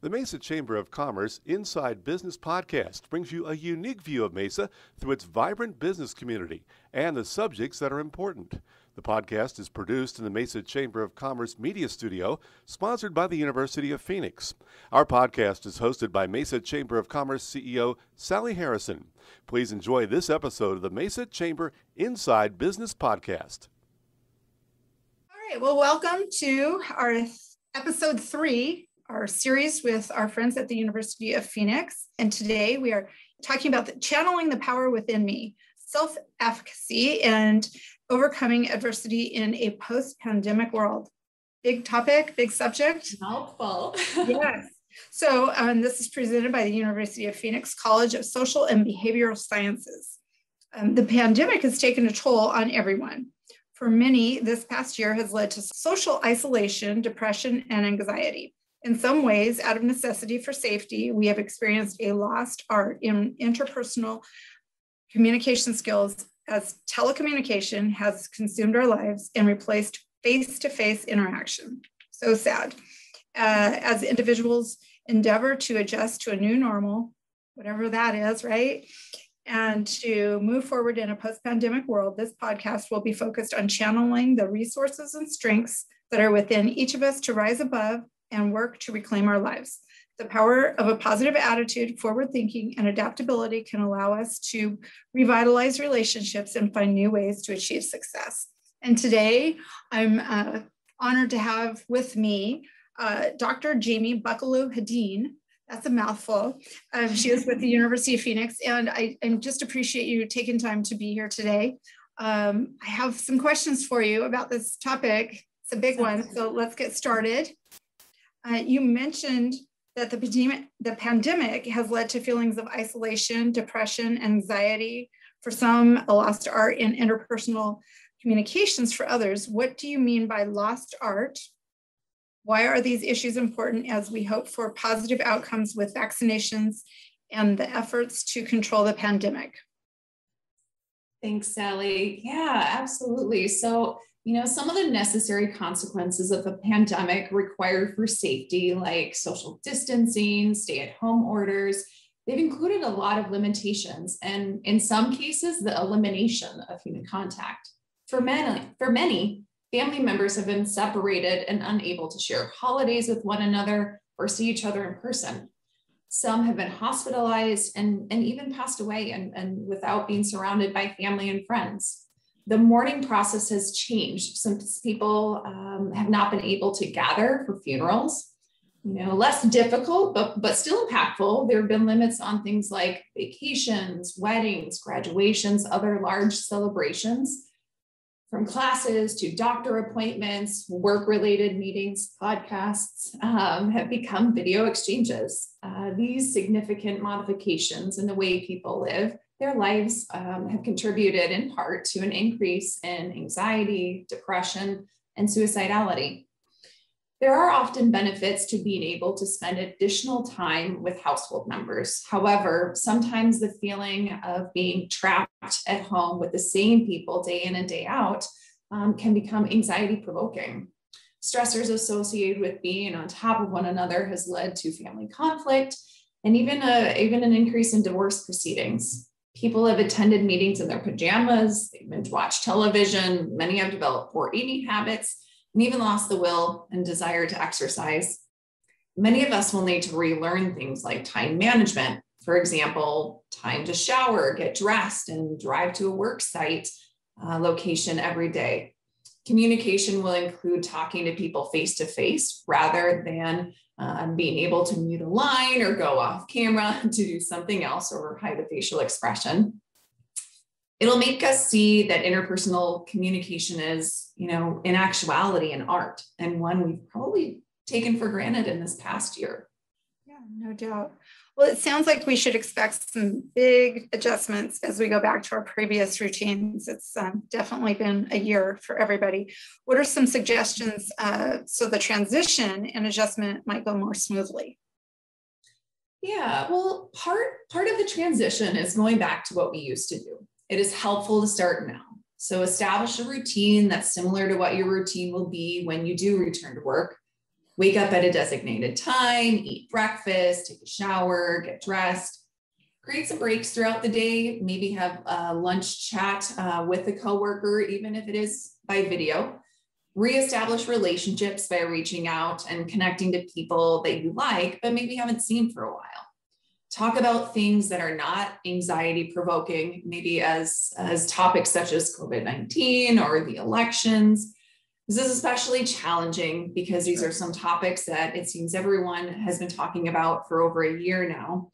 The Mesa Chamber of Commerce Inside Business Podcast brings you a unique view of Mesa through its vibrant business community and the subjects that are important. The podcast is produced in the Mesa Chamber of Commerce Media Studio, sponsored by the University of Phoenix. Our podcast is hosted by Mesa Chamber of Commerce CEO Sally Harrison. Please enjoy this episode of the Mesa Chamber Inside Business Podcast. All right, well, welcome to our episode 3, our series with our friends at the University of Phoenix. And today we are talking about channeling the power within me, self-efficacy, and overcoming adversity in a post-pandemic world. Big topic, big subject. Helpful. Yes. So this is presented by the University of Phoenix College of Social and Behavioral Sciences. The pandemic has taken a toll on everyone. For many, this past year has led to social isolation, depression, and anxiety. In some ways, out of necessity for safety, we have experienced a lost art in interpersonal communication skills as telecommunication has consumed our lives and replaced face-to-face interaction. So sad. As individuals endeavor to adjust to a new normal, whatever that is, right? And to move forward in a post-pandemic world, this podcast will be focused on channeling the resources and strengths that are within each of us to rise above and work to reclaim our lives. The power of a positive attitude, forward thinking, and adaptability can allow us to revitalize relationships and find new ways to achieve success. And today, I'm honored to have with me Dr. Jamie Buckelew-Hedin. That's a mouthful. She is with the University of Phoenix, and I just appreciate you taking time to be here today. I have some questions for you about this topic. It's a big one, so let's get started. You mentioned that the pandemic has led to feelings of isolation, depression, anxiety. For some, a lost art in interpersonal communications for others. What do you mean by lost art? Why are these issues important as we hope for positive outcomes with vaccinations and the efforts to control the pandemic? Thanks, Sally. Yeah, absolutely. So, some of the necessary consequences of the pandemic required for safety, like social distancing, stay-at-home orders, they've included a lot of limitations, and in some cases, the elimination of human contact. For many, family members have been separated and unable to share holidays with one another or see each other in person. Some have been hospitalized and even passed away and without being surrounded by family and friends. The mourning process has changed. Some people have not been able to gather for funerals. Less difficult, but still impactful. There have been limits on things like vacations, weddings, graduations, other large celebrations. From classes to doctor appointments, work-related meetings, podcasts have become video exchanges. These significant modifications in the way people live their lives have contributed in part to an increase in anxiety, depression, and suicidality. There are often benefits to being able to spend additional time with household members. However, sometimes the feeling of being trapped at home with the same people day in and day out can become anxiety-provoking. Stressors associated with being on top of one another has led to family conflict and even an increase in divorce proceedings. People have attended meetings in their pajamas, they've binge watched television, many have developed poor eating habits, and even lost the will and desire to exercise. Many of us will need to relearn things like time management. For example, time to shower, get dressed, and drive to a work site location every day. Communication will include talking to people face-to-face rather than being able to mute a line or go off camera to do something else or hide a facial expression. It'll make us see that interpersonal communication is, in actuality, an art, and one we've probably taken for granted in this past year. Yeah, no doubt. Well, it sounds like we should expect some big adjustments as we go back to our previous routines. It's definitely been a year for everybody. What are some suggestions so the transition and adjustment might go more smoothly? Yeah, well, part of the transition is going back to what we used to do. It is helpful to start now. So establish a routine that's similar to what your routine will be when you do return to work. Wake up at a designated time, eat breakfast, take a shower, get dressed. Create some breaks throughout the day, maybe have a lunch chat with a coworker, even if it is by video. Reestablish relationships by reaching out and connecting to people that you like, but maybe haven't seen for a while. Talk about things that are not anxiety provoking, maybe as topics such as COVID-19 or the elections. This is especially challenging because these are some topics that it seems everyone has been talking about for over a year now.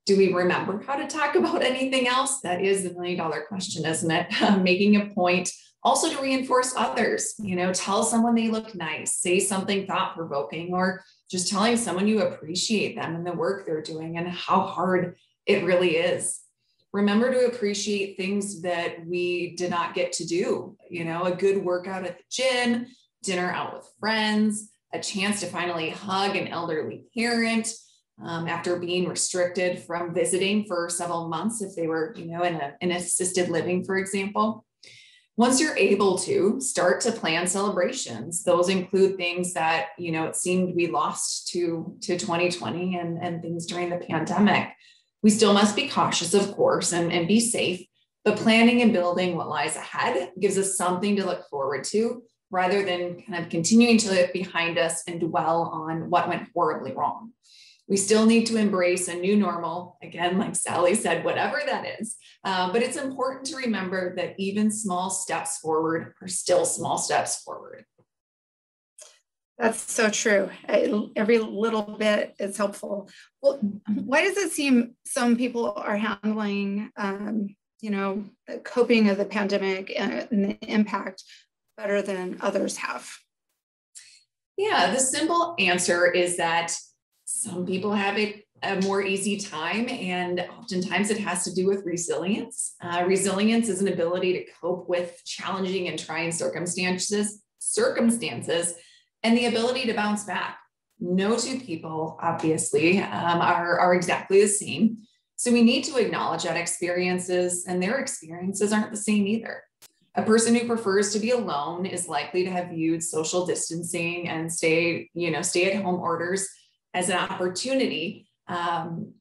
Do we remember how to talk about anything else? That is the $1 million question, isn't it? Making a point also to reinforce others, tell someone they look nice, say something thought-provoking, or just telling someone you appreciate them and the work they're doing and how hard it really is. Remember to appreciate things that we did not get to do, a good workout at the gym, dinner out with friends, a chance to finally hug an elderly parent, after being restricted from visiting for several months, if they were, in assisted living, for example. Once you're able to start to plan celebrations, those include things that, it seemed we lost to 2020 and things during the pandemic. We still must be cautious, of course, and be safe, but planning and building what lies ahead gives us something to look forward to rather than kind of continuing to look behind us and dwell on what went horribly wrong. We still need to embrace a new normal, again, like Sally said, whatever that is. But it's important to remember that even small steps forward are still small steps forward. That's so true. Every little bit is helpful. Well, why does it seem some people are handling, the coping of the pandemic and the impact better than others have? Yeah, the simple answer is that some people have a more easy time, and oftentimes it has to do with resilience. Resilience is an ability to cope with challenging and trying circumstances, and the ability to bounce back. No two people, obviously, are exactly the same. So we need to acknowledge that experiences and their experiences aren't the same either. A person who prefers to be alone is likely to have viewed social distancing and stay-at-home orders as an opportunity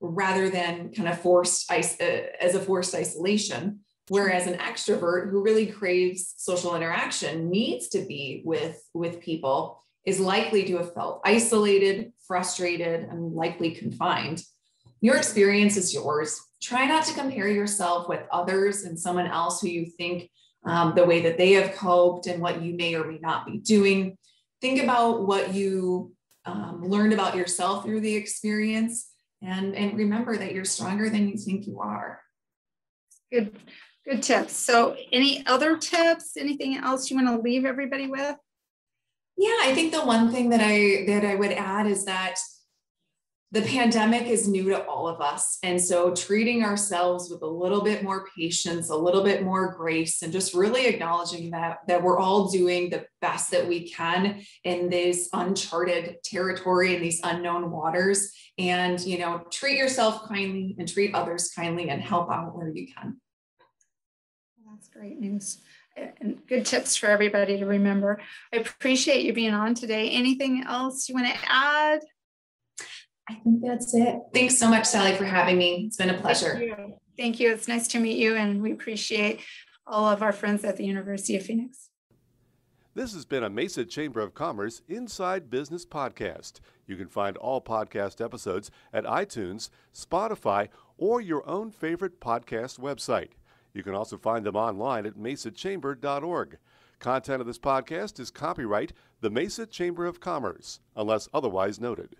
rather than kind of forced isolation. Whereas an extrovert who really craves social interaction, needs to be with people, is likely to have felt isolated, frustrated, and likely confined. Your experience is yours. Try not to compare yourself with others and someone else who you think the way that they have coped and what you may or may not be doing. Think about what you learned about yourself through the experience, and remember that you're stronger than you think you are. Good tips. So any other tips, anything else you want to leave everybody with? Yeah, I think the one thing that I would add is that the pandemic is new to all of us. And so treating ourselves with a little bit more patience, a little bit more grace, and just really acknowledging that we're all doing the best that we can in this uncharted territory, in these unknown waters. And, treat yourself kindly and treat others kindly and help out where you can. That's great news. And good tips for everybody to remember. I appreciate you being on today. Anything else you want to add? I think that's it. Thanks so much, Sally, for having me. It's been a pleasure. Thank you. It's nice to meet you, and we appreciate all of our friends at the University of Phoenix. This has been a Mesa Chamber of Commerce Inside Business podcast. You can find all podcast episodes at iTunes, Spotify, or your own favorite podcast website. You can also find them online at mesachamber.org. Content of this podcast is copyright the Mesa Chamber of Commerce, unless otherwise noted.